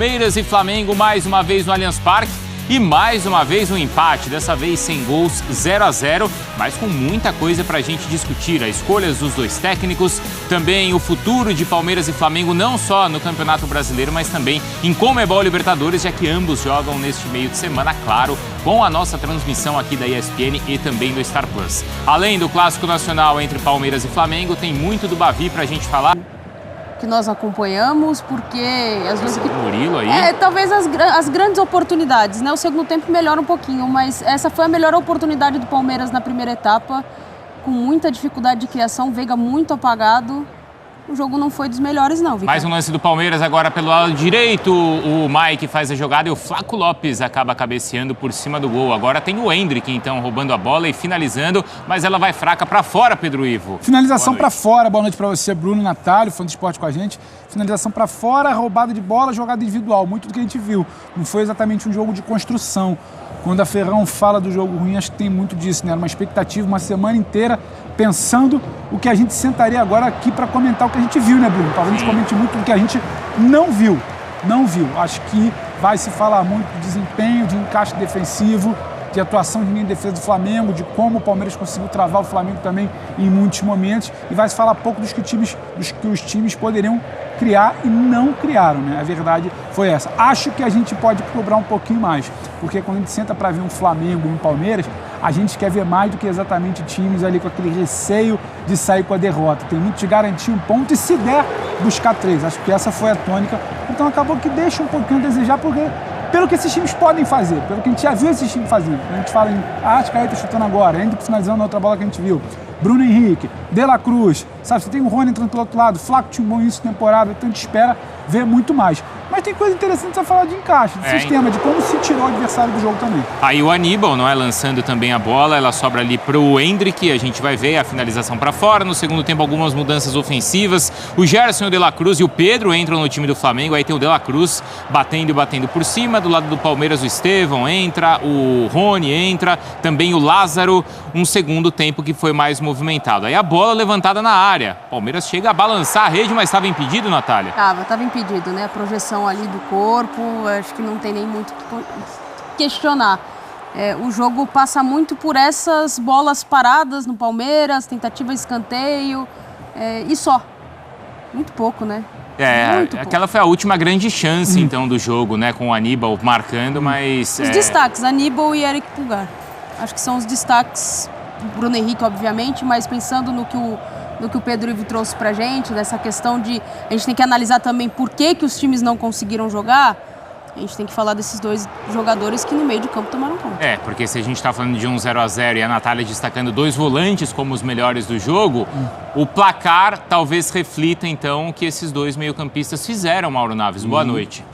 Palmeiras e Flamengo mais uma vez no Allianz Parque e mais uma vez um empate, dessa vez sem gols, 0-0, mas com muita coisa pra gente discutir, as escolhas dos dois técnicos, também o futuro de Palmeiras e Flamengo, não só no Campeonato Brasileiro, mas também em Conmebol Libertadores, já que ambos jogam neste meio de semana, claro, com a nossa transmissão aqui da ESPN e também do Star Plus. Além do clássico nacional entre Palmeiras e Flamengo, tem muito do Bavi pra gente falar. Que nós acompanhamos, porque às vezes Murilo aí. Talvez as grandes oportunidades, né? O segundo tempo melhora um pouquinho, mas essa foi a melhor oportunidade do Palmeiras na primeira etapa, com muita dificuldade de criação, Veiga muito apagado. O jogo não foi dos melhores, não, Victor. Mais um lance do Palmeiras agora pelo lado direito. O Mike faz a jogada e o Flaco Lopes acaba cabeceando por cima do gol. Agora tem o Hendrick, então, roubando a bola e finalizando, mas ela vai fraca para fora, Pedro Ivo. Finalização para fora. Boa noite para você, Bruno e Natália, fã do esporte com a gente. Finalização para fora, roubada de bola, jogada individual. Muito do que a gente viu. Não foi exatamente um jogo de construção. Quando a Ferrão fala do jogo ruim, acho que tem muito disso, né? Era uma expectativa, uma semana inteira pensando o que a gente sentaria agora aqui para comentar o que a gente viu, né, Bruno? Talvez a gente comente muito do que a gente não viu. Não viu. Acho que vai se falar muito de desempenho, de encaixe defensivo, de atuação de linha de defesa do Flamengo, de como o Palmeiras conseguiu travar o Flamengo também em muitos momentos. E vai se falar pouco dos que os times poderiam criar e não criaram, né? A verdade foi essa. Acho que a gente pode cobrar um pouquinho mais, porque quando a gente senta para ver um Flamengo e um Palmeiras, a gente quer ver mais do que exatamente times ali com aquele receio de sair com a derrota. Tem muito de garantir um ponto e, se der, buscar 3. Acho que essa foi a tônica. Então acabou que deixa um pouquinho a desejar, porque pelo que esses times podem fazer, pelo que a gente já viu esses times fazendo. A gente fala em Arrascaeta chutando agora, Hendrick finalizando na outra bola que a gente viu, Bruno Henrique, De La Cruz, sabe? Você tem o Rony entrando pelo outro lado, Flaco tinha um bom início de temporada, então a gente espera ver muito mais. Mas tem coisa interessante a falar de encaixe, de sistema, de como se tirou o adversário do jogo também. Aí o Aníbal, não é, lançando também a bola, ela sobra ali pro Hendrick, a gente vai ver a finalização para fora. No segundo tempo, algumas mudanças ofensivas. O Gerson, o De La Cruz e o Pedro entram no time do Flamengo. Aí tem o De La Cruz batendo e batendo por cima. Do lado do Palmeiras, o Estevão entra, o Rony entra, também o Lázaro. Um segundo tempo que foi mais movimentado. Aí a bola levantada na área. O Palmeiras chega a balançar a rede, mas estava impedido, Natália? Estava impedido, né? A projeção ali do corpo, acho que não tem nem muito o que questionar. O jogo passa muito por essas bolas paradas no Palmeiras, tentativa de escanteio, e só. Muito pouco, né? Aquela foi a última grande chance, então, do jogo, né? Com o Aníbal marcando, mas... Os destaques, Aníbal e Eric Pulgar. Acho que são os destaques, Bruno Henrique, obviamente, mas pensando no que o Pedro Ivo trouxe pra gente, dessa questão de... A gente tem que analisar também por que os times não conseguiram jogar. A gente tem que falar desses dois jogadores que no meio de campo tomaram conta. Porque se a gente está falando de um 0-0 e a Natália destacando dois volantes como os melhores do jogo, o placar talvez reflita, então, o que esses dois meio-campistas fizeram, Mauro Naves. Boa noite.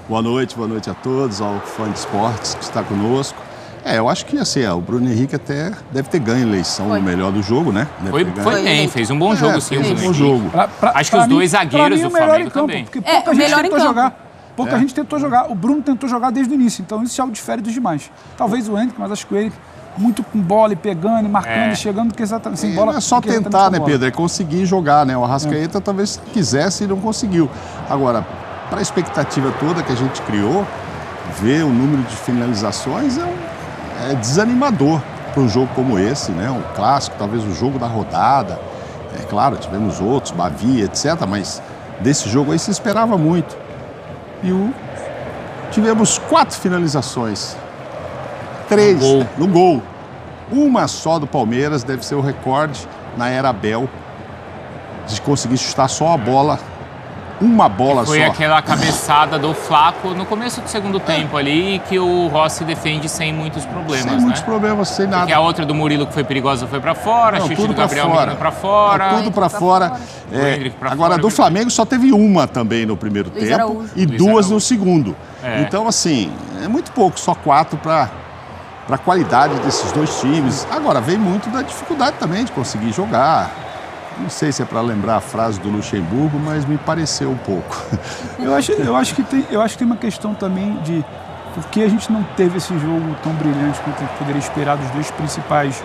Boa noite a todos, ao fã de esportes que está conosco. Eu acho que assim, o Bruno Henrique até deve ter ganho a eleição do melhor do jogo, né? Foi bem, fez um bom jogo, sim. Fez um bom jogo. Acho que os dois zagueiros do Flamengo também. Porque pouca gente tentou jogar. Pouca gente tentou jogar. O Bruno tentou jogar desde o início, então isso já o difere dos demais. Talvez o Hendrick, mas acho que o Hendrick muito com bola e pegando, e marcando, e chegando, porque exatamente sem bola. Não é só tentar, né, Pedro? É conseguir jogar, né? O Arrascaeta talvez quisesse e não conseguiu. Agora, para a expectativa toda que a gente criou, ver o número de finalizações é desanimador para um jogo como esse, né? Um clássico, talvez o jogo da rodada. Claro, tivemos outros, Bavi, etc. Mas desse jogo aí se esperava muito. E tivemos 4 finalizações. 3 no gol. Uma só do Palmeiras, deve ser o recorde na era Abel, de conseguir chutar só a bola. Uma bola só. Foi aquela cabeçada do Flaco no começo do segundo tempo ali, que o Rossi defende sem muitos problemas, Sem muitos problemas, sem nada. Porque a outra do Murilo que foi perigosa foi pra fora, chute do Gabriel Menino pra fora. Tudo pra fora. Agora, do Flamengo só teve uma também no primeiro tempo e 2 no segundo. Então, assim, é muito pouco, só 4 para a qualidade desses dois times. Agora, vem muito da dificuldade também de conseguir jogar. Não sei se é para lembrar a frase do Luxemburgo, mas me pareceu um pouco. Eu acho que tem uma questão também de por que a gente não teve esse jogo tão brilhante quanto a gente poderia esperar dos dois principais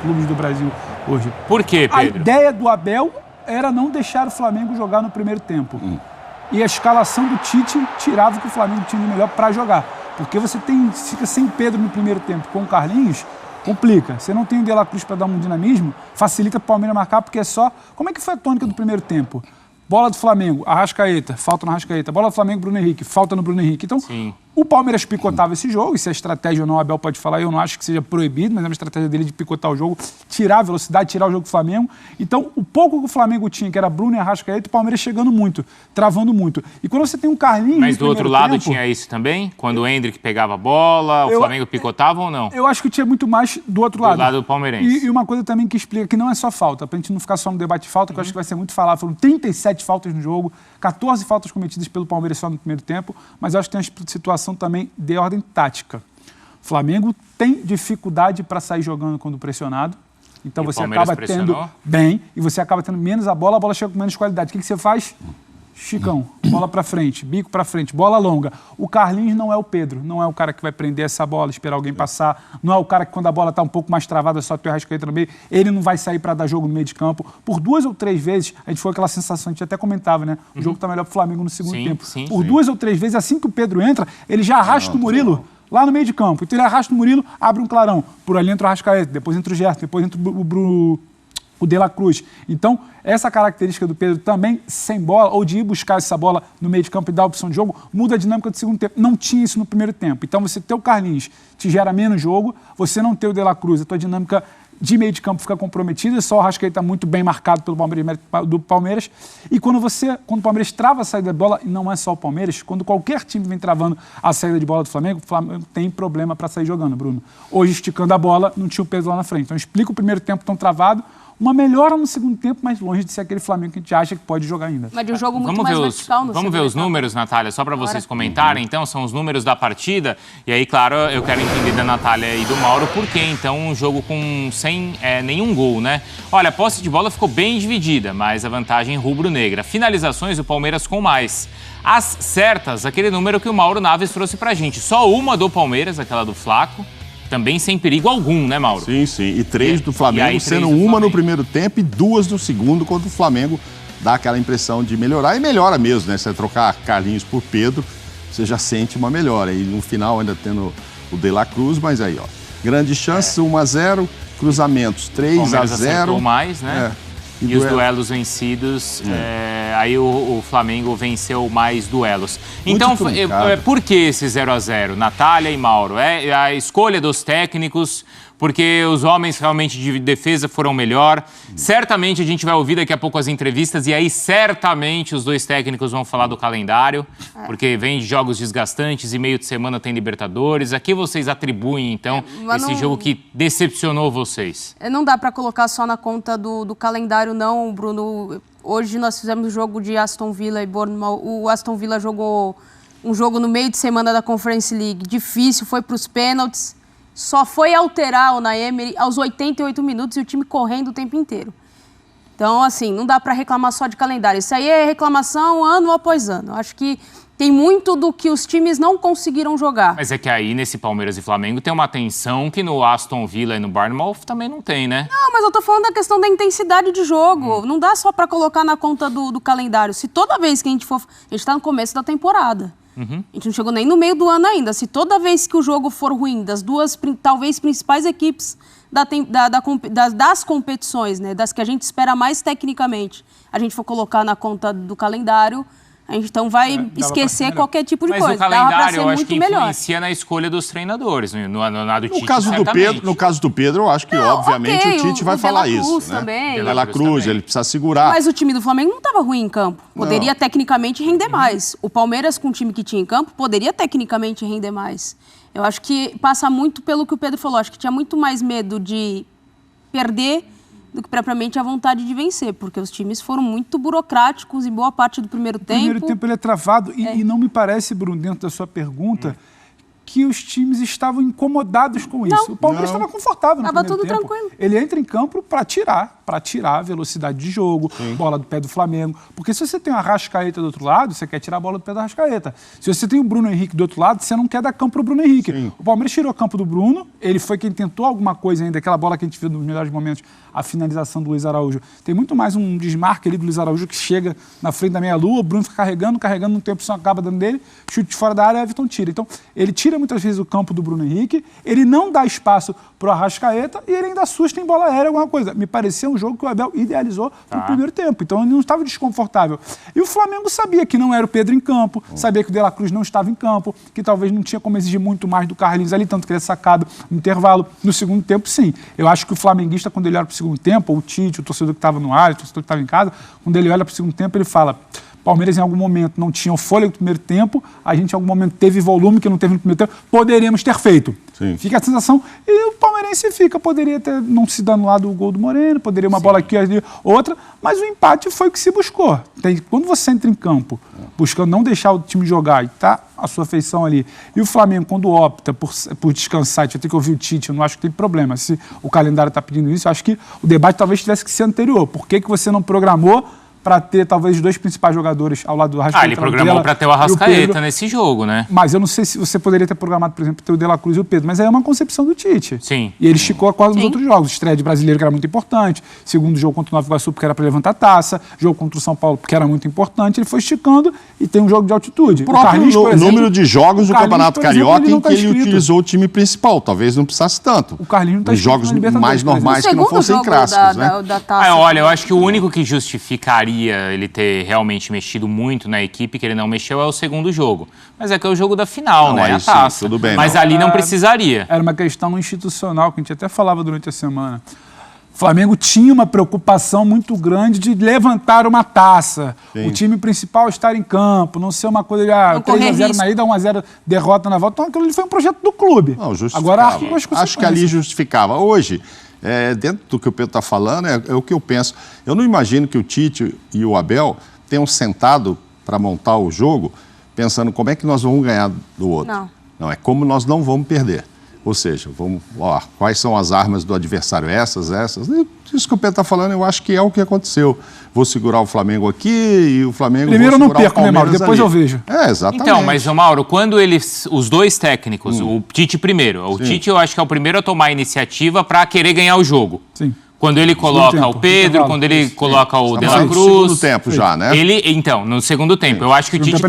clubes do Brasil hoje. Por quê, Pedro? A ideia do Abel era não deixar o Flamengo jogar no primeiro tempo. e a escalação do Tite tirava o que o Flamengo tinha de melhor para jogar. Porque você fica sem Pedro no primeiro tempo com o Carlinhos, complica. Você não tem o De La Cruz para dar um dinamismo, facilita para o Palmeiras marcar, porque é só... Como é que foi a tônica do primeiro tempo? Bola do Flamengo, Arrascaeta, falta no Arrascaeta. Bola do Flamengo, Bruno Henrique, falta no Bruno Henrique. Então, sim, o Palmeiras picotava esse jogo, e se é estratégia ou não, o Abel pode falar, eu não acho que seja proibido, mas é uma estratégia dele de picotar o jogo, tirar a velocidade, tirar o jogo do Flamengo. Então, o pouco que o Flamengo tinha, que era Bruno e Arrascaeta, o Palmeiras chegando muito, travando muito. E quando você tem um Carlinhos... Mas do outro lado tinha isso também? Quando o Endrick pegava a bola, o Flamengo picotava ou não? Eu acho que tinha muito mais do outro lado. Do lado do palmeirense. E uma coisa também que explica que não é só falta, pra gente não ficar só no debate de falta, que eu acho que vai ser muito falado. Foram 37 faltas no jogo, 14 faltas cometidas pelo Palmeiras só no primeiro tempo, mas eu acho que tem uma situação também de ordem tática. O Flamengo tem dificuldade para sair jogando quando pressionado, então você acaba tendo bem e você acaba tendo menos a bola chega com menos qualidade. O que você faz? Chicão, bola para frente, bico para frente, bola longa. O Carlinhos não é o Pedro, não é o cara que vai prender essa bola, esperar alguém passar, não é o cara que quando a bola está um pouco mais travada, só tem o Arrascaeta no meio, ele não vai sair para dar jogo no meio de campo. Por 2 ou 3 vezes, a gente foi aquela sensação, a gente até comentava, né? O jogo está melhor para o Flamengo no segundo tempo. Por 2 ou 3 vezes, assim que o Pedro entra, ele já arrasta o Murilo lá no meio de campo. Então ele arrasta o Murilo, abre um clarão. Por ali entra o Arrascaeta, depois entra o Gerson, depois entra o De La Cruz. Então, essa característica do Pedro também, sem bola, ou de ir buscar essa bola no meio de campo e dar a opção de jogo, muda a dinâmica do segundo tempo. Não tinha isso no primeiro tempo. Então, você ter o Carlinhos te gera menos jogo, você não ter o De La Cruz, a tua dinâmica de meio de campo fica comprometida, só o Arrascaeta muito bem marcado pelo Palmeiras. E quando o Palmeiras trava a saída de bola, e não é só o Palmeiras, quando qualquer time vem travando a saída de bola do Flamengo, o Flamengo tem problema para sair jogando, Bruno. Hoje, esticando a bola, não tinha o Pedro lá na frente. Então, explica o primeiro tempo tão travado, uma melhora no segundo tempo, mas longe de ser aquele Flamengo que a gente acha que pode jogar ainda. Mas de um jogo muito mais vertical no Vamos ver os números, Natália, só para vocês comentarem. Então, são os números da partida. E aí, claro, eu quero entender da Natália e do Mauro por que, então, um jogo sem nenhum gol, né? Olha, a posse de bola ficou bem dividida, mas a vantagem rubro-negra. Finalizações, o Palmeiras com mais. As certas, aquele número que o Mauro Naves trouxe pra gente. Só uma do Palmeiras, aquela do Flaco. Também sem perigo algum, né, Mauro? Sim, sim. E 3 do Flamengo, sendo uma no primeiro tempo e 2 no segundo, quando o Flamengo dá aquela impressão de melhorar. E melhora mesmo, né? Se você trocar Carlinhos por Pedro, você já sente uma melhora. E no final ainda tendo o De La Cruz, mas aí, ó. Grandes chances, 1-0, cruzamentos 3-0. Mais, né? E os duelos vencidos, aí o Flamengo venceu mais duelos. Então, por que esse 0-0? Natália e Mauro? É a escolha dos técnicos, porque os homens realmente de defesa foram melhor. Certamente a gente vai ouvir daqui a pouco as entrevistas e aí certamente os dois técnicos vão falar do calendário, porque vem de jogos desgastantes e meio de semana tem Libertadores. A que vocês atribuem, então, esse jogo que decepcionou vocês? Não dá para colocar só na conta do calendário, não, Bruno. Hoje nós fizemos o jogo de Aston Villa e Bournemouth. O Aston Villa jogou um jogo no meio de semana da Conference League. Difícil, foi para os pênaltis. Só foi alterar o Unai Emery aos 88 minutos e o time correndo o tempo inteiro. Então, assim, não dá para reclamar só de calendário. Isso aí é reclamação ano após ano. Acho que tem muito do que os times não conseguiram jogar. Mas é que aí, nesse Palmeiras e Flamengo, tem uma tensão que no Aston Villa e no Bournemouth também não tem, né? Não, mas eu tô falando da questão da intensidade de jogo. Não dá só para colocar na conta do calendário. Se toda vez que a gente for... A gente tá no começo da temporada. A gente não chegou nem no meio do ano ainda. Se toda vez que o jogo for ruim, das duas, talvez, principais equipes das competições, né, das que a gente espera mais tecnicamente, a gente for colocar na conta do calendário, a gente então vai esquecer qualquer tipo de coisa. Mas o calendário, eu acho que influencia na escolha dos treinadores. No caso do Pedro, eu acho que, obviamente, o Tite vai falar isso. Também. De La Cruz, ele precisa segurar. Mas o time do Flamengo não estava ruim em campo. Poderia, tecnicamente, render mais. O Palmeiras, com o time que tinha em campo, poderia, tecnicamente, render mais. Eu acho que passa muito pelo que o Pedro falou. Acho que tinha muito mais medo de perder do que propriamente a vontade de vencer, porque os times foram muito burocráticos em boa parte do primeiro tempo. O primeiro tempo ele é travado e não me parece, Bruno, dentro da sua pergunta, que os times estavam incomodados com isso. O Palmeiras estava confortável no primeiro tempo. Estava tudo tranquilo. Ele entra em campo para tirar para tirar a velocidade de jogo, bola do pé do Flamengo. Porque se você tem o Arrascaeta do outro lado, você quer tirar a bola do pé do Arrascaeta. Se você tem o Bruno Henrique do outro lado, você não quer dar campo pro Bruno Henrique. Sim. O Palmeiras tirou o campo do Bruno, ele foi quem tentou alguma coisa ainda, aquela bola que a gente viu nos melhores momentos, a finalização do Luiz Araújo. Tem muito mais um desmarque ali do Luiz Araújo que chega na frente da meia-lua, o Bruno fica carregando, no tempo só acaba dando dele, chute fora da área, Everton tira. Então, ele tira muitas vezes o campo do Bruno Henrique, ele não dá espaço pro Arrascaeta e ele ainda assusta em bola aérea alguma coisa. Me parecia um jogo que o Abel idealizou no primeiro tempo, então ele não estava desconfortável. E o Flamengo sabia que não era o Pedro em campo, sabia que o De La Cruz não estava em campo, que talvez não tinha como exigir muito mais do Carlinhos ali, tanto que ele é sacado no intervalo. No segundo tempo, sim. Eu acho que o flamenguista, quando ele olha para o segundo tempo, ou o Tite, o torcedor que estava no ar, o torcedor que estava em casa, quando ele olha para o segundo tempo, ele fala: Palmeiras em algum momento não tinha o fôlego do primeiro tempo, a gente em algum momento teve volume que não teve no primeiro tempo, poderíamos ter feito. Sim. Fica a sensação, e o palmeirense poderia ter não se dando lá do gol do Moreno, poderia uma bola aqui, ali, outra, mas o empate foi o que se buscou. Quando você entra em campo, buscando não deixar o time jogar e tá a sua feição ali, e o Flamengo, quando opta por descansar, tinha que ouvir o Tite, eu não acho que tem problema, se o calendário está pedindo isso, eu acho que o debate talvez tivesse que ser anterior. Por que você não programou para ter talvez os dois principais jogadores ao lado do Arrascaeta? Ele programou para ter o Arrascaeta nesse jogo, né? Mas eu não sei se você poderia ter programado, por exemplo, ter o De La Cruz e o Pedro, mas aí é uma concepção do Tite. Sim. E ele esticou quase os outros jogos. Estreia de Brasileiro, que era muito importante, segundo jogo contra o Nova Iguaçu, porque era para levantar a taça, jogo contra o São Paulo, porque era muito importante, ele foi esticando e tem um jogo de altitude. O próprio número de jogos do Campeonato Carioca em que ele utilizou o time principal, talvez não precisasse tanto. O Carlinhos não está jogos mais normais que não fossem clássicos, né? Olha, eu acho que o único que justificaria ele ter realmente mexido muito na equipe, que ele não mexeu, é o segundo jogo. Mas é que é o jogo da final, né? A taça. Tudo bem, mas ali não precisaria. Era uma questão institucional, que a gente até falava durante a semana. O Flamengo tinha uma preocupação muito grande de levantar uma taça. Sim. O time principal estar em campo, não ser uma coisa de 3-0 na ida, 1-0 derrota na volta. Então aquilo ali foi um projeto do clube. Não, justificava. Agora, acho que ali justificava. Hoje, dentro do que o Pedro está falando, é o que eu penso. Eu não imagino que o Tite e o Abel tenham sentado para montar o jogo pensando como é que nós vamos ganhar do outro. Não, é como nós não vamos perder. Ou seja, quais são as armas do adversário? Essas. Isso que o Pedro está falando, eu acho que é o que aconteceu. Vou segurar o Flamengo aqui e o Flamengo... Primeiro eu não perco, né, Mauro? Depois eu vejo. Exatamente. Então, mas, Mauro, quando os dois técnicos, o Tite primeiro, o Tite eu acho que é o primeiro a tomar a iniciativa para querer ganhar o jogo. Sim. Quando ele coloca o Pedro, quando ele coloca o De La Cruz... No segundo tempo já, né? Então, no segundo tempo. Eu acho que o Tite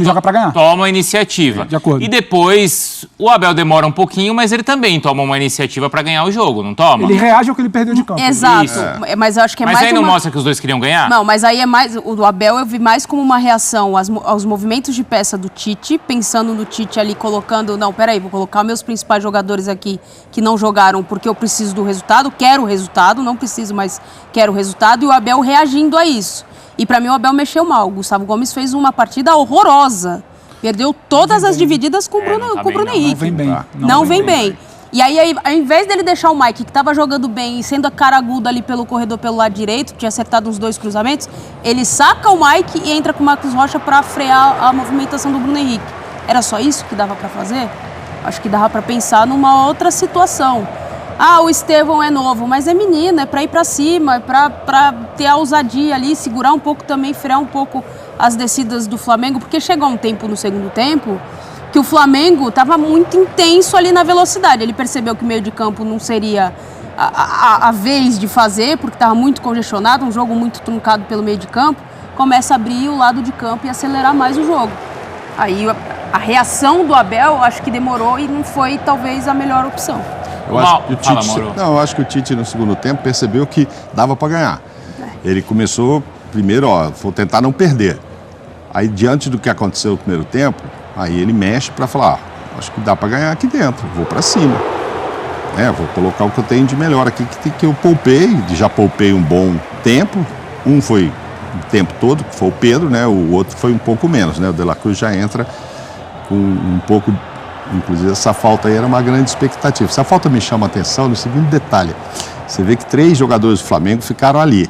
toma a iniciativa. De acordo. E depois, o Abel demora um pouquinho, mas ele também toma uma iniciativa para ganhar o jogo, não toma? Ele reage ao que ele perdeu de campo. Exato. Mas eu acho que é mais aí não mostra que os dois queriam ganhar? Não, mas aí é mais... O Abel eu vi mais como uma reação aos movimentos de peça do Tite, pensando no Tite ali colocando... Não, peraí, vou colocar meus principais jogadores aqui que não jogaram porque eu preciso do resultado, quero o resultado, não preciso, mas quero o resultado, e o Abel reagindo a isso. E para mim o Abel mexeu mal. O Gustavo Gomes fez uma partida horrorosa. Perdeu todas as divididas com o Bruno Henrique. Não vem bem. E aí, ao invés dele deixar o Mike, que estava jogando bem e sendo a cara aguda ali pelo corredor pelo lado direito, tinha acertado uns 2 cruzamentos, ele saca o Mike e entra com o Marcos Rocha para frear a movimentação do Bruno Henrique. Era só isso que dava para fazer? Acho que dava para pensar numa outra situação. O Estevão é novo, mas é menino, é para ir para cima, é para ter a ousadia ali, segurar um pouco também, frear um pouco as descidas do Flamengo, porque chegou um tempo no segundo tempo que o Flamengo estava muito intenso ali na velocidade. Ele percebeu que o meio de campo não seria a vez de fazer, porque estava muito congestionado, um jogo muito truncado pelo meio de campo, começa a abrir o lado de campo e acelerar mais o jogo. Aí a reação do Abel, acho que demorou e não foi talvez a melhor opção. Eu acho que o Tite no segundo tempo percebeu que dava para ganhar. Ele começou primeiro, vou tentar não perder. Aí diante do que aconteceu no primeiro tempo, aí ele mexe para falar, acho que dá para ganhar aqui dentro, vou para cima. Vou colocar o que eu tenho de melhor aqui, que eu poupei, já poupei um bom tempo. Um foi o tempo todo, que foi o Pedro, né? O outro foi um pouco menos, né? O De La Cruz já entra com um pouco... Inclusive, essa falta aí era uma grande expectativa. Essa falta me chama a atenção no seguinte detalhe. Você vê que 3 jogadores do Flamengo ficaram ali,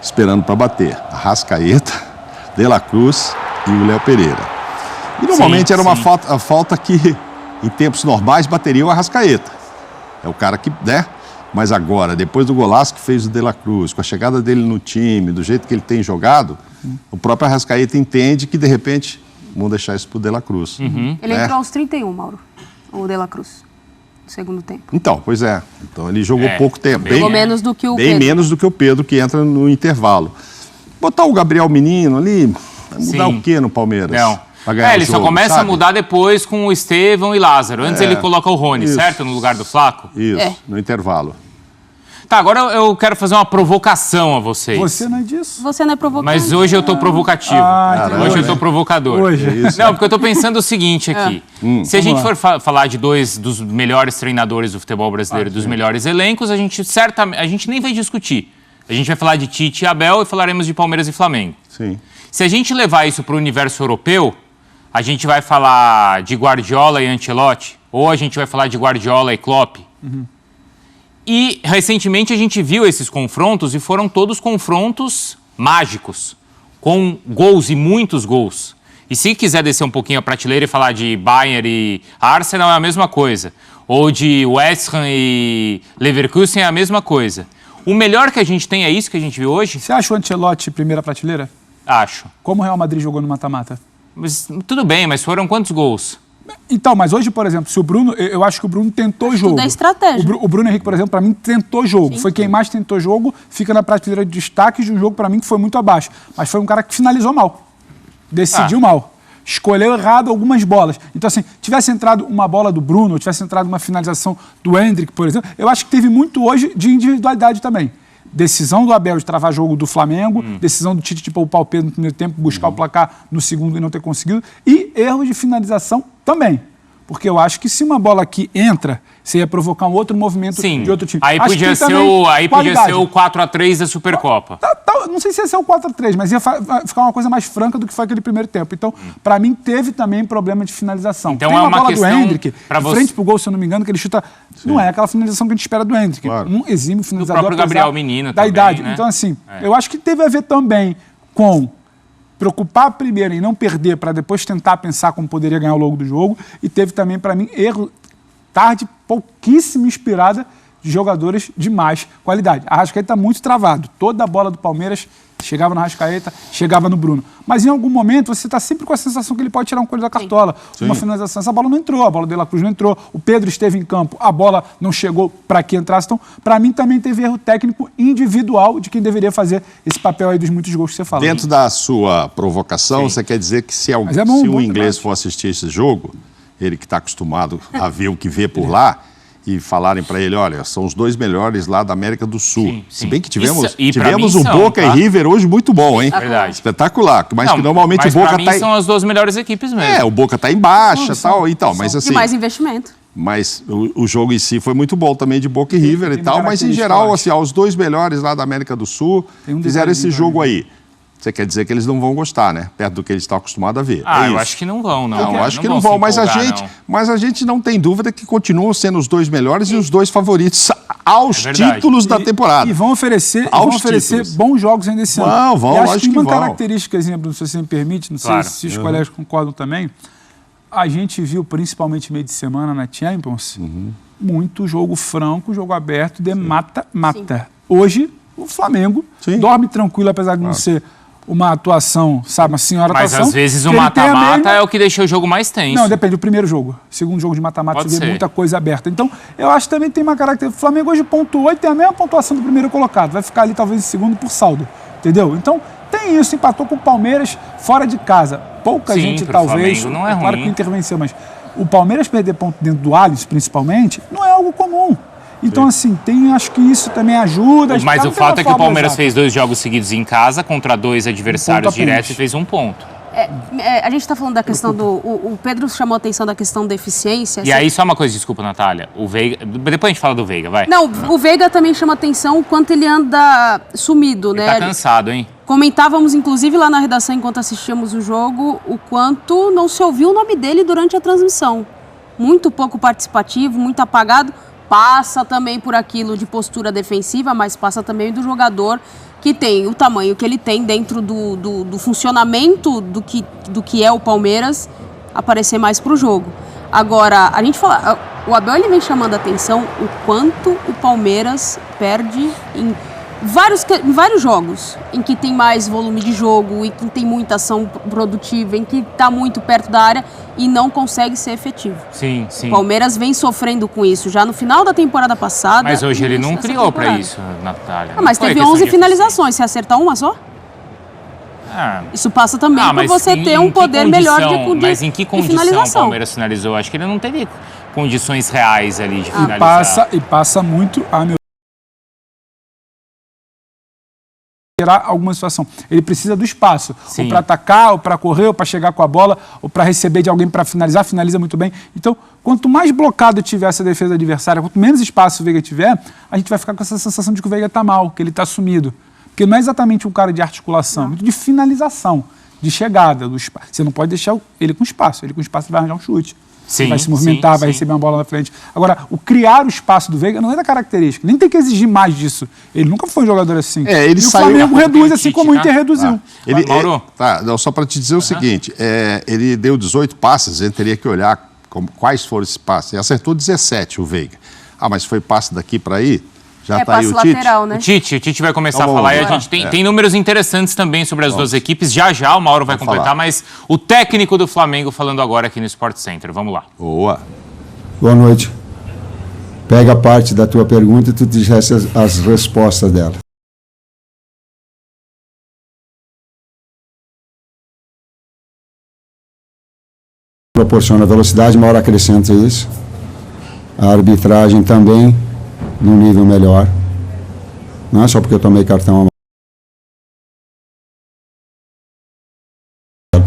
esperando para bater. Arrascaeta, De La Cruz e o Léo Pereira. E normalmente era uma falta que, em tempos normais, bateria o Arrascaeta. É o cara que, né? Mas agora, depois do golaço que fez o De La Cruz, com a chegada dele no time, do jeito que ele tem jogado, o próprio Arrascaeta entende que, de repente, vão deixar isso pro De La Cruz. Ele entrou aos 31, Mauro, o De La Cruz, no segundo tempo. Então, pois é. Então ele jogou pouco tempo. Jogou menos do que o Bem Pedro. menos do que o Pedro, que entra no intervalo. Botar o Gabriel Menino ali, vai mudar o quê no Palmeiras? Não. Pra ganhar Ele o jogo, só começa sabe? a mudar depois com o Estevão e Lázaro. Antes ele coloca o Rony, Isso. certo? No lugar do Flaco. Isso, no intervalo. Tá, agora eu quero fazer uma provocação a vocês. Você não é disso? Você não é provocante. Mas hoje eu tô provocativo. Caramba, Hoje eu tô provocador. Hoje. Não, porque eu tô pensando o seguinte aqui. Se a gente for falar de dois dos melhores treinadores do futebol brasileiro, dos melhores elencos, a gente nem vai discutir. A gente vai falar de Tite e Abel e falaremos de Palmeiras e Flamengo. Sim. Se a gente levar isso para o universo europeu, a gente vai falar de Guardiola e Ancelotti, ou a gente vai falar de Guardiola e Klopp. E, recentemente, a gente viu esses confrontos e foram todos confrontos mágicos, com gols e muitos gols. E se quiser descer um pouquinho a prateleira e falar de Bayern e Arsenal, é a mesma coisa. Ou de West Ham e Leverkusen, é a mesma coisa. O melhor que a gente tem é isso que a gente viu hoje? Você acha o Ancelotti primeira prateleira? Acho. Como o Real Madrid jogou no mata-mata? Mas, tudo bem, mas foram quantos gols? Então, mas hoje, por exemplo, se o Bruno... Eu acho que o Bruno tentou jogo. tudo é estratégia. O Bruno Henrique, por exemplo, para mim, tentou jogo. Foi quem mais tentou jogo, fica na prateleira de destaque de um jogo, para mim, que foi muito abaixo. Mas foi um cara que finalizou mal. Decidiu mal. Escolheu errado algumas bolas. Então, assim, tivesse entrado uma bola do Bruno, ou tivesse entrado uma finalização do Endrick, por exemplo, eu acho que teve muito hoje de individualidade também. Decisão do Abel de travar jogo do Flamengo, decisão do Tite de poupar o Pedro no primeiro tempo, buscar o placar no segundo e não ter conseguido, e erros de finalização também. Porque eu acho que se uma bola aqui entra, você ia provocar um outro movimento de outro time. Aí Acho podia que ser, também qualidade. o 4-3 da Supercopa. Não sei se ia ser o 4-3, mas ia ficar uma coisa mais franca do que foi aquele primeiro tempo. Então, para mim, teve também problema de finalização. Então tem é uma bola questão do Endrick, pra de você... frente pro gol, se eu não me engano, que ele chuta... Não é aquela finalização que a gente espera do Endrick. Claro. Um exímio finalizador, Do próprio Gabriel Menino da também, idade. né? Então, assim, eu acho que teve a ver também com preocupar primeiro em não perder para depois tentar pensar como poderia ganhar ao longo do jogo, e teve também, para mim, erro tarde, pouquíssimo inspirada de jogadores de mais qualidade. A Arrascaeta está muito travado. Toda a bola do Palmeiras chegava na Arrascaeta, chegava no Bruno. Mas em algum momento você está sempre com a sensação que ele pode tirar um coelho da cartola. Uma finalização. Essa bola não entrou, a bola do De La Cruz não entrou, o Pedro esteve em campo, a bola não chegou para que entrasse. Então, para mim também teve erro técnico individual de quem deveria fazer esse papel aí dos muitos gols que você fala. Dentro da sua provocação, você quer dizer que se o inglês for assistir esse jogo, ele que está acostumado a ver o que vê por lá, e falarem para ele, olha, são os dois melhores lá da América do Sul. Sim. Se bem que tivemos mim um são, Boca tá? e River hoje muito bom, hein? Verdade. Espetacular. Mas Não, que normalmente mas o Boca pra mim tá... são as duas melhores equipes mesmo. O Boca tá em baixa e tal, então, mas assim... De mais investimento. Mas o jogo em si foi muito bom também de Boca e River e tal, mas em geral, assim, os dois melhores lá da América do Sul fizeram esse jogo aí. Você quer dizer que eles não vão gostar, né? Perto do que eles estão acostumados a ver. Eu acho que não vão, não. Não, acho que não vão, mas a gente não tem dúvida que continuam sendo os dois melhores e os dois favoritos aos títulos da temporada. E vão oferecer bons jogos ainda esse ano. Vão, e acho lógico que vão. Uma característica, Bruno, se você me permite, não sei se os colegas concordam também, a gente viu, principalmente meio de semana na Champions, muito jogo franco, jogo aberto de mata-mata. Hoje, o Flamengo dorme tranquilo, apesar de não ser uma atuação, sabe, uma senhora atuação. Mas às vezes o mata-mata é o que deixa o jogo mais tenso. Não, depende do primeiro jogo. Segundo jogo de mata-mata, você vê muita coisa aberta. Então, eu acho que também tem uma característica. O Flamengo hoje pontuou e tem a mesma pontuação do primeiro colocado. Vai ficar ali talvez em segundo por saldo. Entendeu? Então, tem isso. Empatou com o Palmeiras fora de casa. Pouca gente, talvez. Flamengo não é claro ruim. que intervenceu, mas o Palmeiras perder ponto dentro do Allianz, principalmente, não é algo comum. Então, assim, acho que isso também ajuda. Mas o fato é que o Palmeiras fez 2 jogos seguidos em casa contra 2 adversários diretos e fez 1 ponto. A gente está falando da questão do... O Pedro chamou a atenção da questão da eficiência. E aí, só uma coisa, desculpa, Natália. O Veiga... Depois a gente fala do Veiga, vai. Não, o Veiga também chama atenção o quanto ele anda sumido, né? Ele tá cansado, hein? Comentávamos, inclusive, lá na redação, enquanto assistíamos o jogo, o quanto não se ouviu o nome dele durante a transmissão. Muito pouco participativo, muito apagado. Passa também por aquilo de postura defensiva, mas passa também do jogador que tem o tamanho que ele tem dentro do funcionamento do que é o Palmeiras, aparecer mais para o jogo. Agora, a gente fala, o Abel ele vem chamando a atenção o quanto o Palmeiras perde em vários jogos, em que tem mais volume de jogo, em que tem muita ação produtiva, em que está muito perto da área e não consegue ser efetivo. Sim, sim. O Palmeiras vem sofrendo com isso já no final da temporada passada. Mas hoje ele não criou para isso, Natália. Mas teve 11 finalizações, você acertar uma só? Isso passa também por você ter um poder melhor de Mas em que condição o Palmeiras finalizou? Acho que ele não teve condições reais ali de finalizar. E passa muito a meu alguma situação. Ele precisa do espaço, ou para atacar, ou para correr, ou para chegar com a bola, ou para receber de alguém para finalizar, finaliza muito bem. Então, quanto mais blocado tiver essa defesa adversária, quanto menos espaço o Veiga tiver, a gente vai ficar com essa sensação de que o Veiga está mal, que ele está sumido. Porque não é exatamente um cara de articulação, muito de finalização, de chegada do espaço. Você não pode deixar ele com espaço. Ele com espaço vai arranjar um chute. Sim, vai se movimentar, vai receber uma bola na frente. Agora, o criar o espaço do Veiga não é da característica. Nem tem que exigir mais disso. Ele nunca foi um jogador assim. Ele e saiu, o Flamengo reduz assim como o Inter reduziu. Só para te dizer o seguinte, ele deu 18 passes, ele teria que olhar quais foram esses passes. Ele acertou 17, o Veiga. Mas foi passe daqui para aí? Já está aí o Tite? Lateral, né? O Tite vai começar a falar e a gente tem números interessantes também sobre as duas equipes. Já o Mauro vai completar, mas o técnico do Flamengo falando agora aqui no Sport Center. Vamos lá. Boa noite. Pega a parte da tua pergunta e tu dissesse as respostas dela. Proporciona velocidade, uma hora acrescenta isso. A arbitragem também num nível melhor. Não é só porque eu tomei cartão amarelo.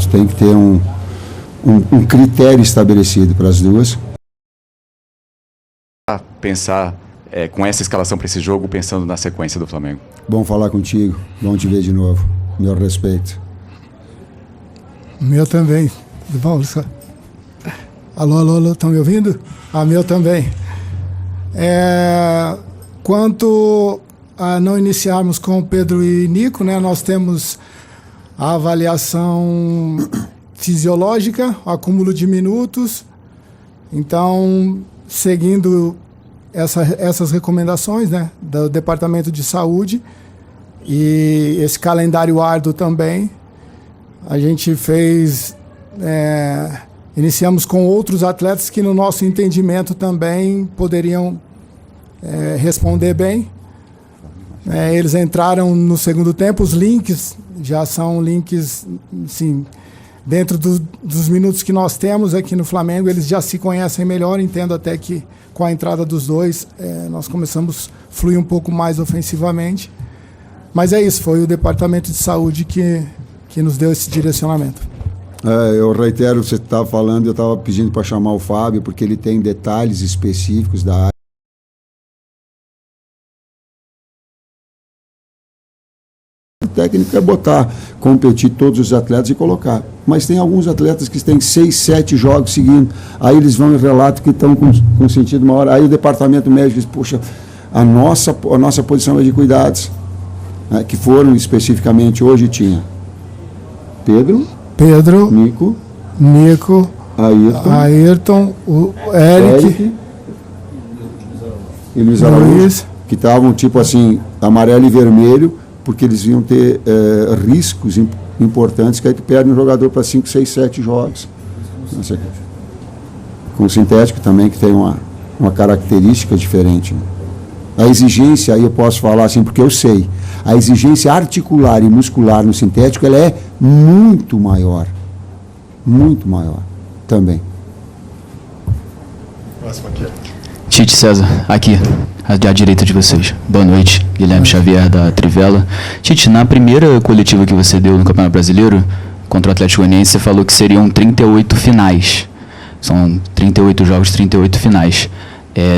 Tem que ter um critério estabelecido para as duas. Pensar com essa escalação para esse jogo, pensando na sequência do Flamengo. Bom falar contigo, bom te ver de novo. Meu respeito. Meu também. Tudo bom? Alô, estão me ouvindo? Meu também. Quanto a não iniciarmos com Pedro e Nico, né, nós temos a avaliação fisiológica, o acúmulo de minutos. Então, seguindo essas recomendações, né, do Departamento de Saúde e esse calendário árduo também, a gente iniciamos com outros atletas que, no nosso entendimento, também poderiam responder bem. Eles entraram no segundo tempo, os links já são links, assim, dentro dos minutos que nós temos aqui no Flamengo, eles já se conhecem melhor. Entendo até que com a entrada dos dois, nós começamos a fluir um pouco mais ofensivamente. Mas é isso, foi o Departamento de Saúde que nos deu esse direcionamento. Eu reitero o que você estava falando, eu estava pedindo para chamar o Fábio, porque ele tem detalhes específicos da área. O técnico é competir todos os atletas e colocar. Mas tem alguns atletas que têm 6, 7 jogos seguindo. Aí eles vão e relatam que estão com sentido uma hora. Aí o departamento médico diz, poxa, a nossa posição é de cuidados, né, que foram especificamente hoje tinha Pedro, Nico, Ayrton, o Eric e Luiz Araújo, que estavam tipo assim, amarelo e vermelho, porque eles iam ter riscos importantes, que aí tu perde um jogador para 5, 6, 7 jogos. Com o sintético também, que tem uma característica diferente. A exigência, aí eu posso falar assim, porque eu sei, a exigência articular e muscular no sintético, ela é muito maior também. Próximo aqui. Tite César, aqui, à direita de vocês. Boa noite, Guilherme Xavier, da Trivela. Tite, na primeira coletiva que você deu no Campeonato Brasileiro, contra o Atlético Goianiense, você falou que seriam 38 finais. São 38 jogos, 38 finais.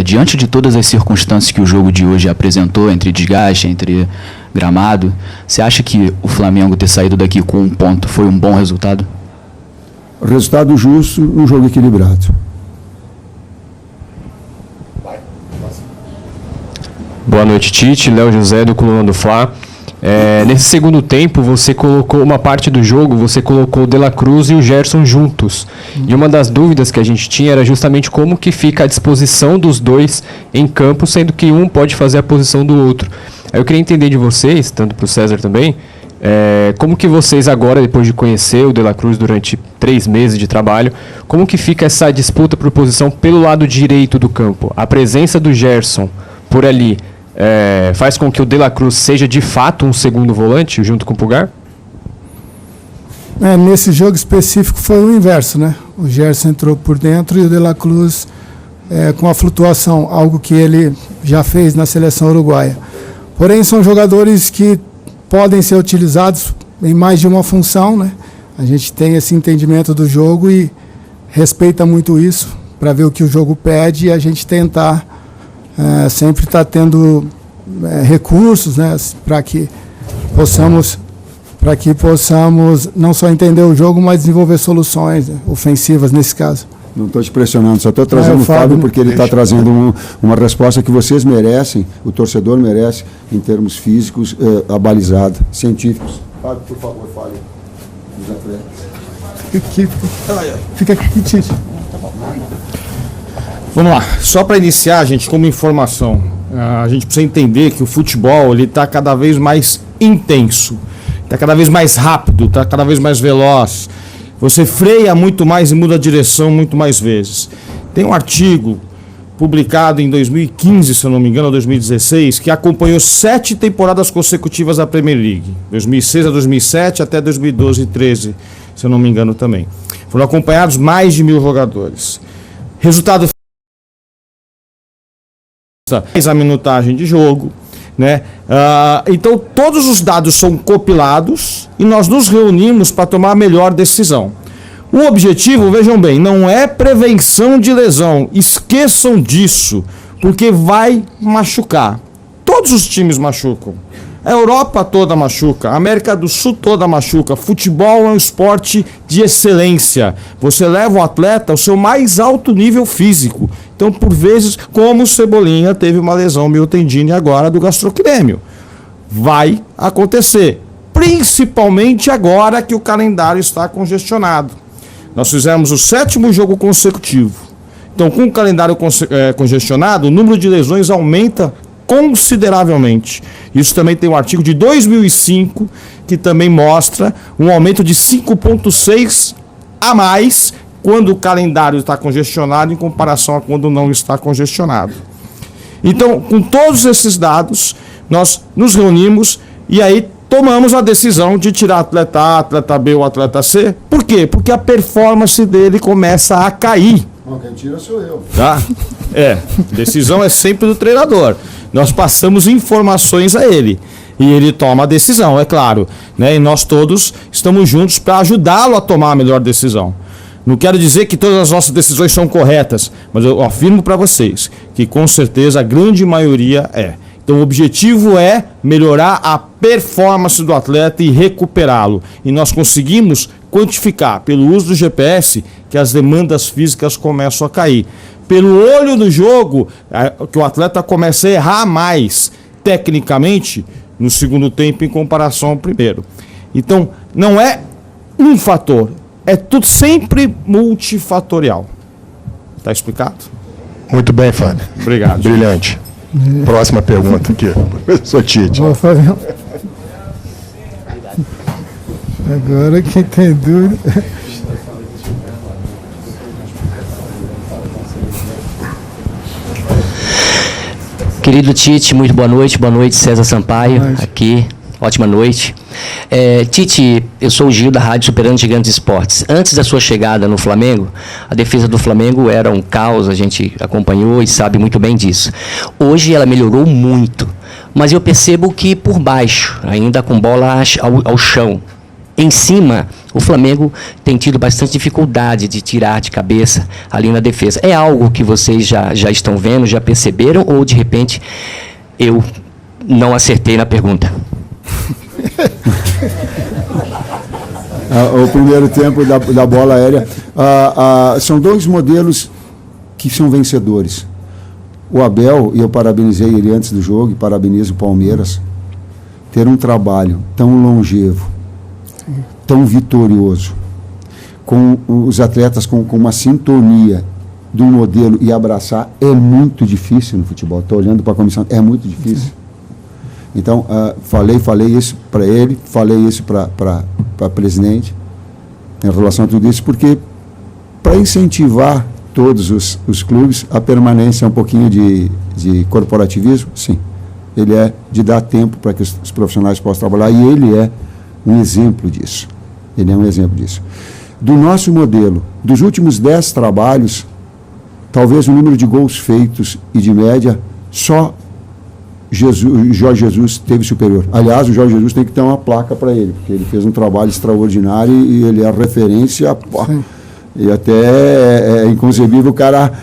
Diante de todas as circunstâncias que o jogo de hoje apresentou, entre desgaste, entre gramado, você acha que o Flamengo ter saído daqui com um ponto foi um bom resultado? Resultado justo, um jogo equilibrado. Boa noite, Tite. Léo José, do Coluna do Fla. Nesse segundo tempo, você colocou uma parte do jogo, você colocou o De La Cruz e o Gerson juntos. E uma das dúvidas que a gente tinha era justamente como que fica a disposição dos dois em campo, sendo que um pode fazer a posição do outro. Eu queria entender de vocês, tanto para o César também, como que vocês agora, depois de conhecer o De La Cruz durante 3 meses de trabalho, como que fica essa disputa por posição pelo lado direito do campo? A presença do Gerson por ali faz com que o De La Cruz seja de fato um segundo volante junto com o Pulgar? Nesse jogo específico foi o inverso, né? O Gerson entrou por dentro e o De La Cruz com a flutuação, algo que ele já fez na seleção uruguaia. Porém, são jogadores que podem ser utilizados em mais de uma função, né? A gente tem esse entendimento do jogo e respeita muito isso para ver o que o jogo pede e a gente tentar sempre estar tendo recursos, né? Para que possamos não só entender o jogo, mas desenvolver soluções, né, ofensivas nesse caso. Não estou te pressionando, só estou trazendo o Fábio porque ele está trazendo uma resposta que vocês merecem, o torcedor merece, em termos físicos, abalizada, científicos. Fábio, por favor, fale dos atletas. Fica aqui, Tite. Vamos lá, só para iniciar, gente, como informação, a gente precisa entender que o futebol está cada vez mais intenso, está cada vez mais rápido, está cada vez mais veloz. Você freia muito mais e muda a direção muito mais vezes. Tem um artigo publicado em 2015, se eu não me engano, ou 2016, que acompanhou 7 temporadas consecutivas da Premier League. 2006 a 2007 até 2012 e 2013, se eu não me engano também. Foram acompanhados mais de 1.000 jogadores. Resultado... a minutagem de jogo, né? Então todos os dados são compilados e nós nos reunimos para tomar a melhor decisão. O objetivo, vejam bem, não é prevenção de lesão, esqueçam disso, porque vai machucar. Todos os times machucam. A Europa toda machuca, a América do Sul toda machuca. Futebol é um esporte de excelência. Você leva o atleta ao seu mais alto nível físico. Então, por vezes, como o Cebolinha teve uma lesão miotendine agora do gastrocnêmio. Vai acontecer, principalmente agora que o calendário está congestionado. Nós fizemos o 7º jogo consecutivo. Então, com o calendário congestionado, o número de lesões aumenta consideravelmente. Isso também tem um artigo de 2005 que também mostra um aumento de 5,6 a mais quando o calendário está congestionado em comparação a quando não está congestionado. Então, com todos esses dados, nós nos reunimos e aí tomamos a decisão de tirar atleta A, atleta B ou atleta C. Por quê? Porque a performance dele começa a cair. Não, quem tira sou eu. Tá? Decisão é sempre do treinador. Nós passamos informações a ele e ele toma a decisão, é claro, né? E nós todos estamos juntos para ajudá-lo a tomar a melhor decisão. Não quero dizer que todas as nossas decisões são corretas, mas eu afirmo para vocês que com certeza a grande maioria é. Então o objetivo é melhorar a performance do atleta e recuperá-lo. E nós conseguimos quantificar pelo uso do GPS que as demandas físicas começam a cair. Pelo olho do jogo, que o atleta começa a errar mais tecnicamente no segundo tempo em comparação ao primeiro. Então, não é um fator, é tudo sempre multifatorial. Está explicado? Muito bem, Fábio. Obrigado. Brilhante. Próxima pergunta aqui, professor Tite. Vou fazer agora quem tem dúvida. Querido Tite, muito boa noite. Boa noite, César Sampaio, aqui. Ótima noite. Tite, eu sou o Gil da Rádio Superando Gigantes Esportes. Antes da sua chegada no Flamengo, a defesa do Flamengo era um caos, a gente acompanhou e sabe muito bem disso. Hoje ela melhorou muito, mas eu percebo que por baixo, ainda com bola ao chão, em cima, o Flamengo tem tido bastante dificuldade de tirar de cabeça ali na defesa. É algo que vocês já estão vendo, já perceberam, ou de repente eu não acertei na pergunta? O primeiro tempo da bola aérea. São 2 modelos que são vencedores. O Abel, e eu parabenizei ele antes do jogo, e parabenizo o Palmeiras, ter um trabalho tão longevo, tão vitorioso, com os atletas com uma sintonia do modelo e abraçar, é muito difícil no futebol. Estou olhando para a comissão, é muito difícil. Então, falei isso para ele, falei isso para a presidente, em relação a tudo isso, porque para incentivar todos os clubes, a permanência é um pouquinho de corporativismo, sim. Ele é de dar tempo para que os profissionais possam trabalhar, e ele é um exemplo disso. Ele é um exemplo disso. Do nosso modelo, dos últimos 10 trabalhos, talvez o número de gols feitos e de média, só Jorge Jesus teve superior. Aliás, o Jorge Jesus tem que ter uma placa para ele, porque ele fez um trabalho extraordinário e ele é referência. E até é inconcebível o cara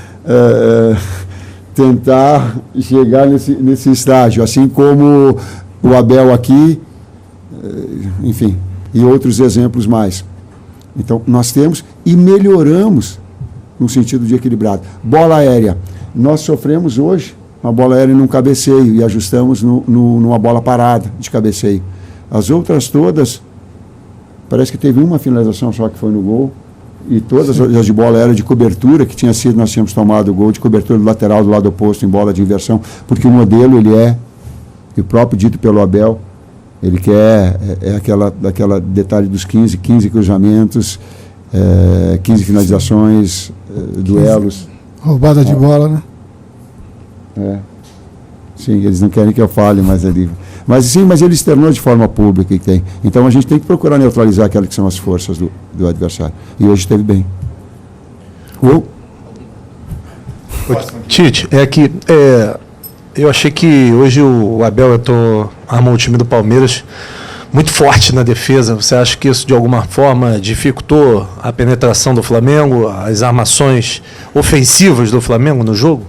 tentar chegar nesse estágio, assim como o Abel aqui, enfim, e outros exemplos mais. Então, nós temos e melhoramos no sentido de equilibrado. Bola aérea. Nós sofremos hoje uma bola aérea num cabeceio e ajustamos numa bola parada de cabeceio. As outras todas, parece que teve uma finalização só que foi no gol, e todas as de bola aérea de cobertura, que nós tínhamos tomado o gol de cobertura do lateral do lado oposto em bola de inversão, porque o modelo, ele é, e o próprio dito pelo Abel, ele quer aquela detalhe dos 15 cruzamentos, 15 finalizações, duelos. Roubada de bola, né? Sim, eles não querem que eu fale, mas ele... Mas ele externou de forma pública que tem. Então a gente tem que procurar neutralizar aquelas que são as forças do adversário. E hoje esteve bem. Tite, eu achei que hoje o Abel armou o time do Palmeiras muito forte na defesa. Você acha que isso de alguma forma dificultou a penetração do Flamengo, as armações ofensivas do Flamengo no jogo?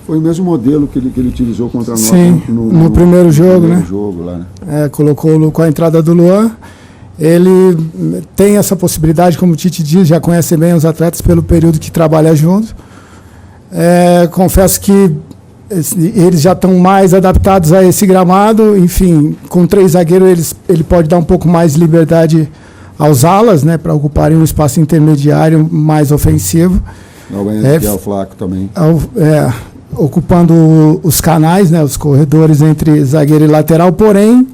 Foi o mesmo modelo que ele utilizou contra nós. Sim, no primeiro jogo, né? Lá, né? Colocou com a entrada do Luan. Ele tem essa possibilidade, como o Tite diz, já conhece bem os atletas pelo período que trabalha junto. Confesso que eles já estão mais adaptados a esse gramado. Enfim, com 3 zagueiros ele pode dar um pouco mais de liberdade aos alas, né, para ocuparem um espaço intermediário mais ofensivo. Que é o Flaco também. Ocupando os canais, né, os corredores entre zagueiro e lateral, porém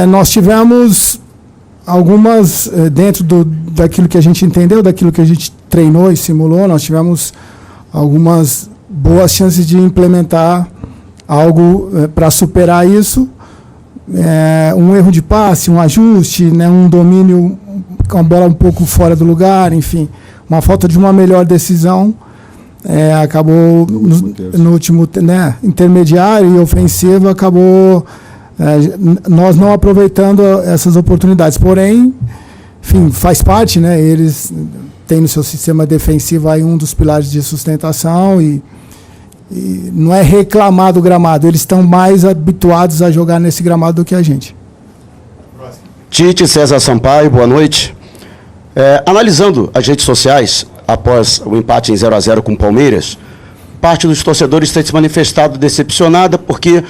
nós tivemos algumas, dentro daquilo que a gente entendeu, daquilo que a gente treinou e simulou, nós tivemos algumas boas chances de implementar algo para superar isso, um erro de passe, um ajuste, né, um domínio com a bola um pouco fora do lugar, enfim, uma falta de uma melhor decisão. Acabou no último, né, intermediário e ofensivo, acabou nós não aproveitando essas oportunidades. Porém, enfim, faz parte, né? Eles têm no seu sistema defensivo aí um dos pilares de sustentação e não é reclamar do gramado, eles estão mais habituados a jogar nesse gramado do que a gente. Tite, César Sampaio, boa noite. Analisando as redes sociais, após o empate em 0-0 com o Palmeiras, parte dos torcedores tem se manifestado decepcionada porque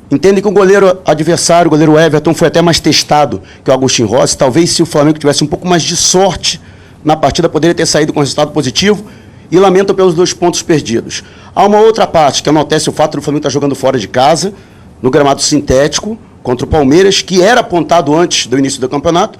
entendem que o goleiro adversário, o goleiro Everton, foi até mais testado que o Agustin Rossi. Talvez se o Flamengo tivesse um pouco mais de sorte na partida, poderia ter saído com resultado positivo, e lamentam pelos 2 pontos perdidos. Há uma outra parte que enaltece o fato do Flamengo estar jogando fora de casa, no gramado sintético, contra o Palmeiras, que era apontado antes do início do campeonato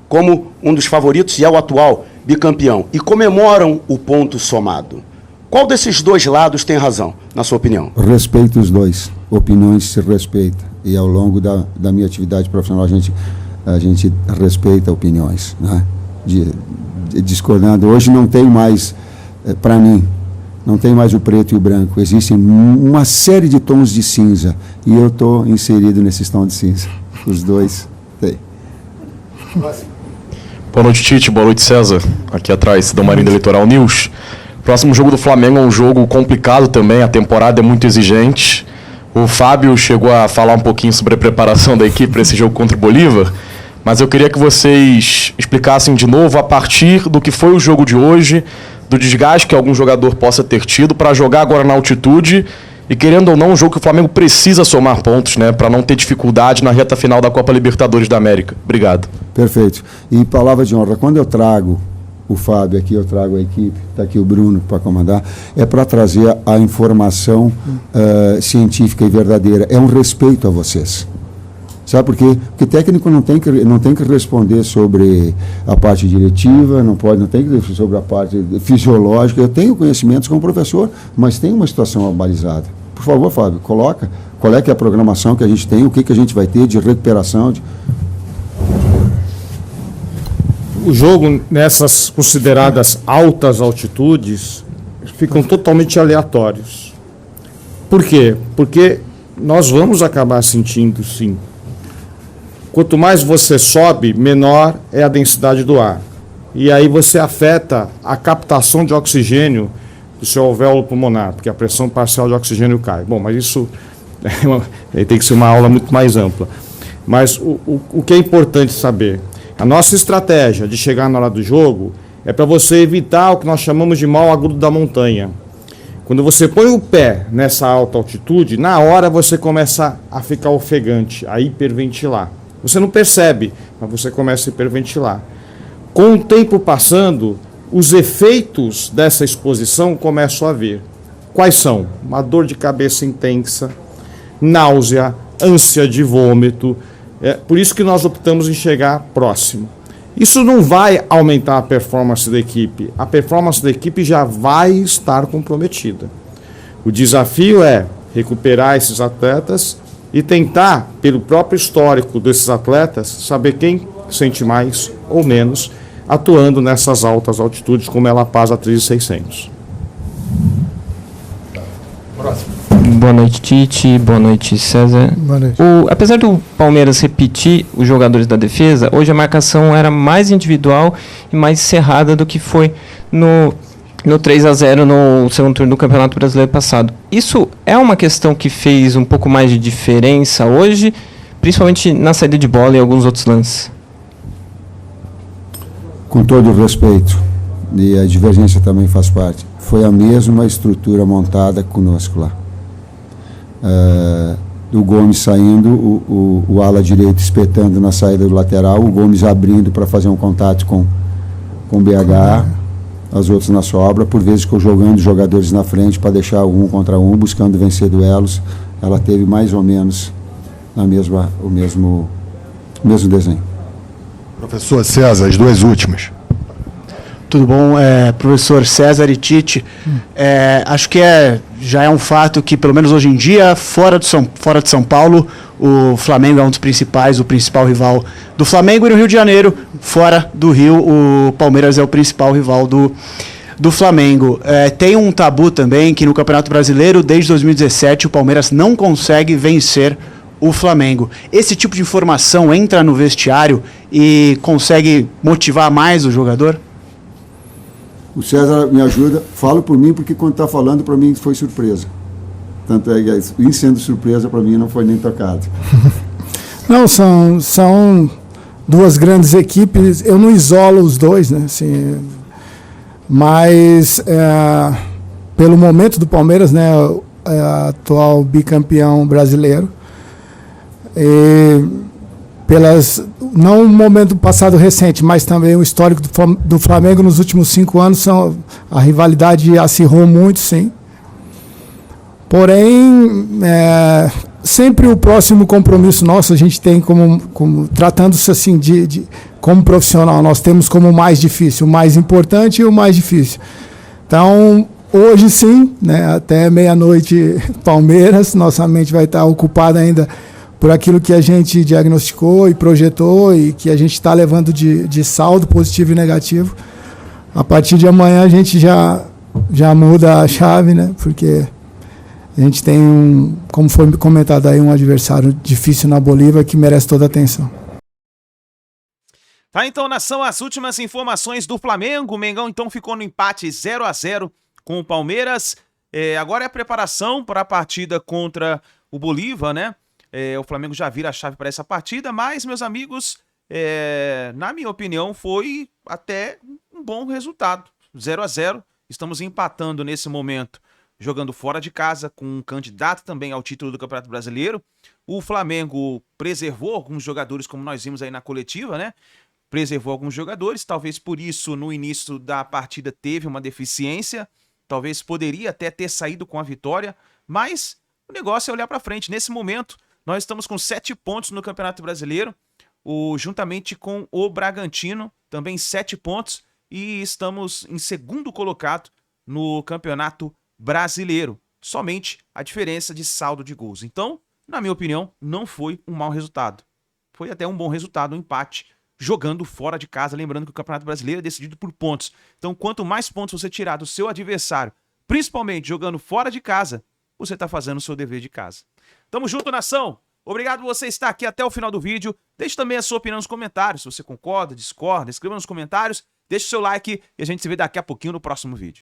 como um dos favoritos e é o atual bicampeão, e comemoram o ponto somado. Qual desses 2 lados tem razão, na sua opinião? Respeito os dois. Opiniões se respeitam. E ao longo da minha atividade profissional, a gente respeita opiniões, né? Discordando. Hoje não tem mais, para mim, não tem mais o preto e o branco. Existem uma série de tons de cinza. E eu estou inserido nesses tons de cinza. Os dois têm. Boa noite, Tite. Boa noite, César. Aqui atrás do Marinda Litoral News. Próximo jogo do Flamengo é um jogo complicado também. A temporada é muito exigente. O Fábio chegou a falar um pouquinho sobre a preparação da equipe para esse jogo contra o Bolívar. Mas eu queria que vocês explicassem de novo, a partir do que foi o jogo de hoje, do desgaste que algum jogador possa ter tido para jogar agora na altitude E querendo ou não, um jogo que o Flamengo precisa somar pontos, né, para não ter dificuldade na reta final da Copa Libertadores da América. Obrigado. Perfeito. E palavra de honra, quando eu trago o Fábio aqui, eu trago a equipe, está aqui o Bruno para comandar, é para trazer a informação científica e verdadeira. É um respeito a vocês. Sabe por quê? Porque técnico não tem que responder sobre a parte diretiva, não tem que sobre a parte fisiológica. Eu tenho conhecimentos como professor, mas tem uma situação abalizada. Por favor, Fábio, coloca qual é que é a programação que a gente tem, o que a gente vai ter de recuperação. O jogo nessas consideradas altas altitudes ficam totalmente aleatórios. Por quê? Porque nós vamos acabar sentindo, sim. Quanto mais você sobe, menor é a densidade do ar. E aí você afeta a captação de oxigênio do seu alvéolo pulmonar, porque a pressão parcial de oxigênio cai. Bom, mas isso tem que ser uma aula muito mais ampla. Mas o que é importante saber? A nossa estratégia de chegar na hora do jogo é para você evitar o que nós chamamos de mal agudo da montanha. Quando você põe o pé nessa alta altitude, na hora você começa a ficar ofegante, a hiperventilar. Você não percebe, mas você começa a hiperventilar. Com o tempo passando, os efeitos dessa exposição começam a vir. Quais são? Uma dor de cabeça intensa, náusea, ânsia de vômito. É por isso que nós optamos em chegar próximo. Isso não vai aumentar a performance da equipe. A performance da equipe já vai estar comprometida. O desafio é recuperar esses atletas e tentar, pelo próprio histórico desses atletas, saber quem sente mais ou menos atuando nessas altas altitudes, como é La Paz a 3.600. Próximo. Boa noite, Tite. Boa noite, César. Boa noite. Apesar do Palmeiras repetir os jogadores da defesa, hoje a marcação era mais individual e mais cerrada do que foi no 3-0 no segundo turno do Campeonato Brasileiro passado. Isso é uma questão que fez um pouco mais de diferença hoje, principalmente na saída de bola e alguns outros lances? Com todo o respeito, e a divergência também faz parte, foi a mesma estrutura montada conosco lá. O Gomes saindo, o ala direito espetando na saída do lateral, o Gomes abrindo para fazer um contato com o BH, as outras na sobra, por vezes jogando jogadores na frente para deixar um contra um, buscando vencer duelos. Ela teve mais ou menos o mesmo desenho. Professor César, as duas últimas. Tudo bom, professor César e Tite. Acho que já é um fato que, pelo menos hoje em dia, fora de São Paulo, o Flamengo é um dos principais, o principal rival do Flamengo, e no Rio de Janeiro, fora do Rio, o Palmeiras é o principal rival do Flamengo. Tem um tabu também que no Campeonato Brasileiro, desde 2017, o Palmeiras não consegue vencer o Flamengo. Esse tipo de informação entra no vestiário e consegue motivar mais o jogador? O César me ajuda, falo por mim, porque quando está falando, para mim foi surpresa. Tanto é que, em sendo surpresa, para mim não foi nem tocado. Não, são duas grandes equipes, eu não isolo os dois, né? Assim, mas pelo momento do Palmeiras, né, atual bicampeão brasileiro, não o momento passado recente, mas também o histórico do Flamengo nos últimos 5 anos, a rivalidade acirrou muito, sim. Porém, sempre o próximo compromisso nosso, a gente tem como tratando-se assim como profissional, nós temos como o mais difícil, o mais importante e o mais difícil. Então, hoje sim, né, até meia-noite Palmeiras, nossa mente vai estar ocupada ainda por aquilo que a gente diagnosticou e projetou e que a gente está levando de saldo positivo e negativo. A partir de amanhã a gente já muda a chave, né? Porque a gente tem como foi comentado aí, um adversário difícil na Bolívia que merece toda a atenção. Tá, então, nação, as últimas informações do Flamengo. O Mengão, então, ficou no empate 0-0 com o Palmeiras. Agora é a preparação para a partida contra o Bolívar, né? O Flamengo já vira a chave para essa partida, mas, meus amigos, na minha opinião, foi até um bom resultado. 0-0, estamos empatando nesse momento jogando fora de casa, com um candidato também ao título do Campeonato Brasileiro. O Flamengo preservou alguns jogadores, como nós vimos aí na coletiva, né? Preservou alguns jogadores, talvez por isso no início da partida teve uma deficiência, talvez poderia até ter saído com a vitória, mas o negócio é olhar para frente. Nesse momento, nós estamos com 7 pontos no Campeonato Brasileiro, juntamente com o Bragantino, também 7 pontos, e estamos em segundo colocado no Campeonato Brasileiro. Somente a diferença de saldo de gols. Então, na minha opinião, não foi um mau resultado. Foi até um bom resultado, um empate, jogando fora de casa. Lembrando que o Campeonato Brasileiro é decidido por pontos. Então, quanto mais pontos você tirar do seu adversário, principalmente jogando fora de casa, você está fazendo o seu dever de casa. Tamo junto, nação! Obrigado por você estar aqui até o final do vídeo. Deixe também a sua opinião nos comentários. Se você concorda, discorda, escreva nos comentários. Deixe o seu like e a gente se vê daqui a pouquinho no próximo vídeo.